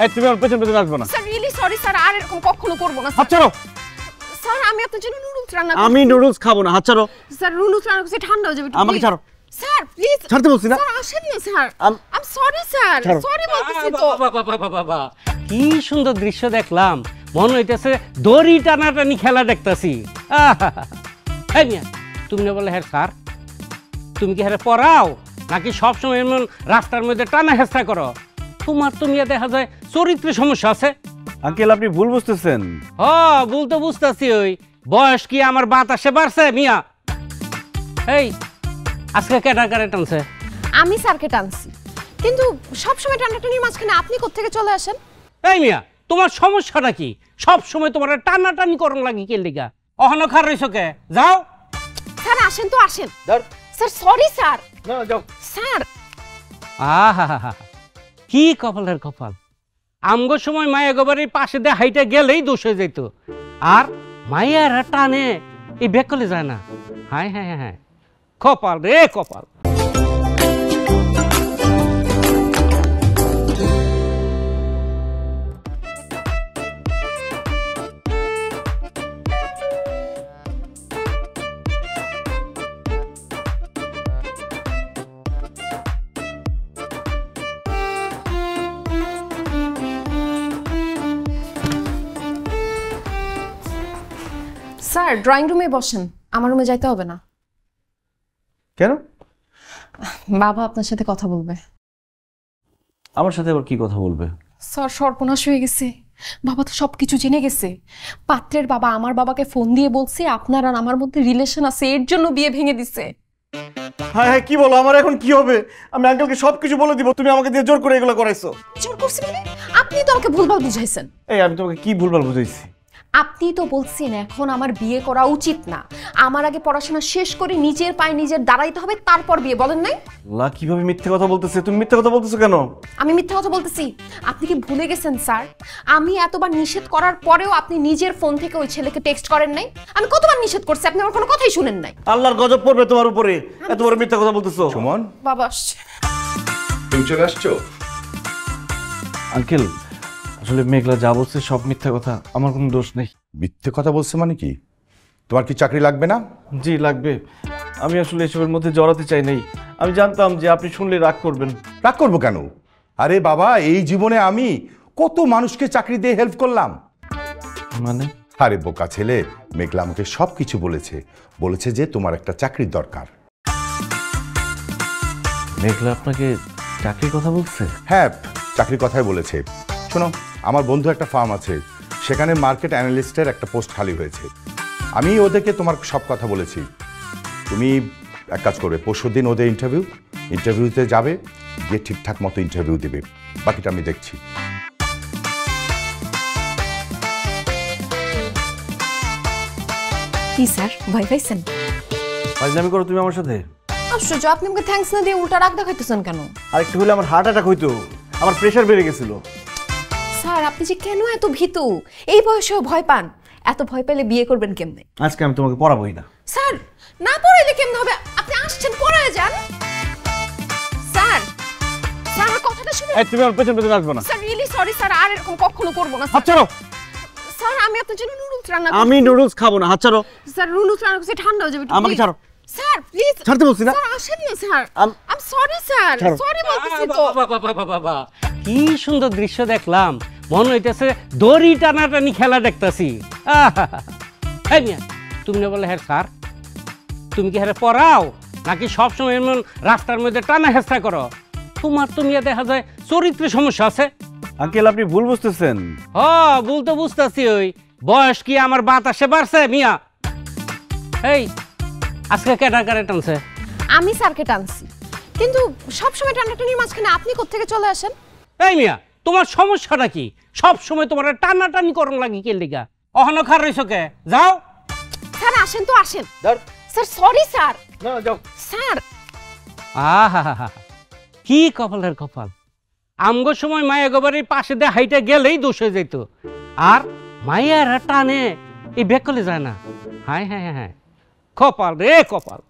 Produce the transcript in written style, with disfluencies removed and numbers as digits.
এই তুমি আর পেছন পেছন আসবে না। স্যার রিয়েলি সরি স্যার, আর এরকম কখনো করব না। হাত ছাড়ো। স্যার আমি আপনার জন্য নুডলস রান্না করছি। আমি নুডলস খাবো না, হাত ছাড়ো। স্যার নুডলস রান্না করছি, ঠান্ডা হয়ে যাবে। আমাকে ছাড়ো। স্যার প্লিজ ছাড়তে বলছি না। স্যার আসেন না sir. I sorry sir, sorry বলতেছি তো। বাবা কি সুন্দর দৃশ্য দেখলাম, মনে হইতেছে দড়ি টানাটানি খেলা দেখতাছি। এই মিয়া, তুমি না বলে হ্যাঁ স্যার, তুমি কি হ্যাঁ পড়াও নাকি সবসময় এমন রাস্তার মধ্যে টানা হেঁচড়া করো? তোমার তো মিয়া দেখা যায় চরিত্রের সমস্যা আছে। আঙ্কেল আপনি ভুল বুঝতেছেন। ভুল তো বুঝতেছি, ওই বয়স কি আমার বাতাসে বাড়ছে মিয়া? এই আজকে কেডা কারে টানছে? আমি স্যারকে টানছি, কিন্তু সবসময় টানাটানির মাঝখানে আপনি কোত্থেকে চলে আসেন? এই মিয়া, তোমার সমস্যাটা কি? সব সময় তোমার টানাটানি করন লাগি কে লিগা? অহনো খার রইছো কে? যাও। স্যার আসেন তো আসেন। Sir sorry sir. না যাও। স্যার আহা কি কপালের কপাল, আমগো সময় মায়া গোবারের পাশে দিয়ে হাইটা গেলেই দোষ হয়ে যেত, আর মায়ের টানে এই বেকলে যায় না। হায় হ্যাঁ হ্যাঁ হ্যাঁ, কপাল রে কপাল। স্যার ড্রয়িং রুমে বসেন, আমার রুমে যাইতে হবে না। কেন? বাবা আপনার সাথে কথা বলবে। আমার সাথে আবার কি কথা বলবে? স্যার সর্বনাশ হয়ে গেছে, বাবা তো সবকিছু জেনে গেছে। পাত্রের বাবা আমার বাবাকে ফোন দিয়ে বলছে আপনার আর আমার মধ্যে রিলেশন আছে, এর জন্য বিয়ে ভেঙে দিছে। হ্যাঁ হ্যাঁ, কি বলো? আমার এখন কি হবে? আমি আঙ্কেলকে সবকিছু বলে দিব, তুমি আমাকে দিয়ে জোর করে এগুলো করাইছো। জোর করছি মানে? আপনি তো আমাকে ভুলভাল বুঝাইছেন। এই আমি তোমাকে কি ভুলভাল বুঝাইছি? আপনি তো বলছেন এখন আমার বিয়ে করা উচিত না, আমার আগে পড়াশোনা শেষ করে নিজের পায়ে নিজের দাঁড়াইতে হবে, তারপর বিয়ে। বলেন নাই? লা কিভাবে মিথ্যে কথা বলতেছে? তুমি মিথ্যে কথা বলতেছো কেন? আমি মিথ্যা কথা বলতেছি? আপনি কি ভুলে গেছেন স্যার, আমি এতবার নিষেধ করার পরেও আপনি নিজের ফোন থেকে ওই ছেলেকে টেক্সট করেন নাই? আমি কতবার নিষেধ করছি, আপনি আমার কোনো কথাই শুনেন নাই। আল্লাহর গজব পড়বে তোমার উপরে, এতবার মিথ্যা কথা বলতেছো। সুমন, বাবা আসছে। তুমি চলে আসছো? আঙ্কেল আসলে মেঘলা যা বলছে সব মিথ্যা কথা, আমার কোনো দোষ নেই। মিথ্যে কথা বলছে মানে কি? তোমার কি চাকরি লাগবে না? জি লাগবে, আমি আসলে এসবের মধ্যে জড়াতে চাই নাই। আমি জানতাম যে আপনি শুনলে রাগ করবেন। রাগ করবো কেন? আরে বাবা, এই জীবনে আমি কত মানুষকে চাকরি দিয়ে হেল্প করলাম। মানে? আরে বোকা ছেলে, মেঘলা আমাকে সব কিছু বলেছে, বলেছে যে তোমার একটা চাকরির দরকার। মেঘলা আপনাকে চাকরির কথা বলছে? হ্যাঁ, চাকরির কথাই বলেছে। শোনো, আমার বন্ধু একটা ফার্ম আছে, সেখানে মার্কেট অ্যানালিস্টের একটা পোস্ট খালি হয়েছে। আমি ওদেরকে তোমার সব কথা বলেছি। তুমি এক কাজ করবে, পরশুদিন ওদের ইন্টারভিউতে যাবে, গিয়ে ঠিকঠাক মতো ইন্টারভিউ দেবে, বাকিটা আমি দেখছি। কি স্যার ভয় পাইছেন? ফাজলামি করো তুমি আমার সাথে? আশ্চর্য, আপনি আমাকে থ্যাঙ্কস না দিয়ে উল্টা রাগ দেখাইতেছেন কেন? আর একটু হলে আমার হার্ট অ্যাটাক হইতো, আমার প্রেশার বেড়ে গেছিল। স্যার আপনি যে কেন এত ভীতু, এই বয়সেও ভয় পান? এত ভয় পেলে বিয়ে করবেন কেমনে? আজকে আমি তোমাকে পড়াবোই না। স্যার না পড়াইলে কেমনে হবে? আপনি আসছেন পড়ায় যান। স্যার স্যার আমার কথাটা শুনুন। এই তুমি আমার পেছন পেছন আসবে না। স্যার রিয়েলি সরি স্যার, আর এরকম কখনো করব না। হাত ছাড়ো। স্যার আমি আপনার জন্য নুডলস রান্না করছি। আমি নুডলস খাবো না, হাত ছাড়ো। স্যার নুডলস রান্না করছি, ঠান্ডা হয়ে যাবে। আমাকে ছাড়ো। Sir please. ছাড়তে বলছি না। স্যার আসেন না sir. I sorry sir, sorry বলতেছি তো। বাবা কি সুন্দর দৃশ্য দেখলাম, মনে হইতেছে দড়ি টানাটানি খেলা দেখতাছি। এই মিয়া, তুমি না বলে হ্যাঁ স্যার, তুমি কি হ্যাঁ পড়াও নাকি সবসময় এমন রাস্তার মধ্যে টানা হেঁচড়া করো? তোমার তো মিয়া দেখা যায় চরিত্রের সমস্যা আছে। আঙ্কেল আপনি ভুল বুঝতেছেন। ভুল তো বুঝতেছি, ওই বয়স কি আমার বাতাসে বাড়ছে মিয়া? এই আজকে কেডা কারে টানছে? আমি স্যারকে টানছি, কিন্তু সবসময় টানাটানির মাঝখানে আপনি কোত্থেকে চলে আসেন? এই মিয়া, তোমার সমস্যাটা কি? সব সময় তোমার টানাটানি করন লাগি কে লিগা? অহনো খার রইছো কে? যাও। স্যার আসেন তো আসেন। Sir sorry sir. না যাও। স্যার আহা কি কপালের কপাল, আমগো সময় মায়া গোবারের পাশে দিয়ে হাইটা গেলেই দোষ হয়ে যেত, আর মায়ের টানে এই বেকলে যায় না। হায় হ্যাঁ হ্যাঁ হ্যাঁ, কপাল রে কপাল।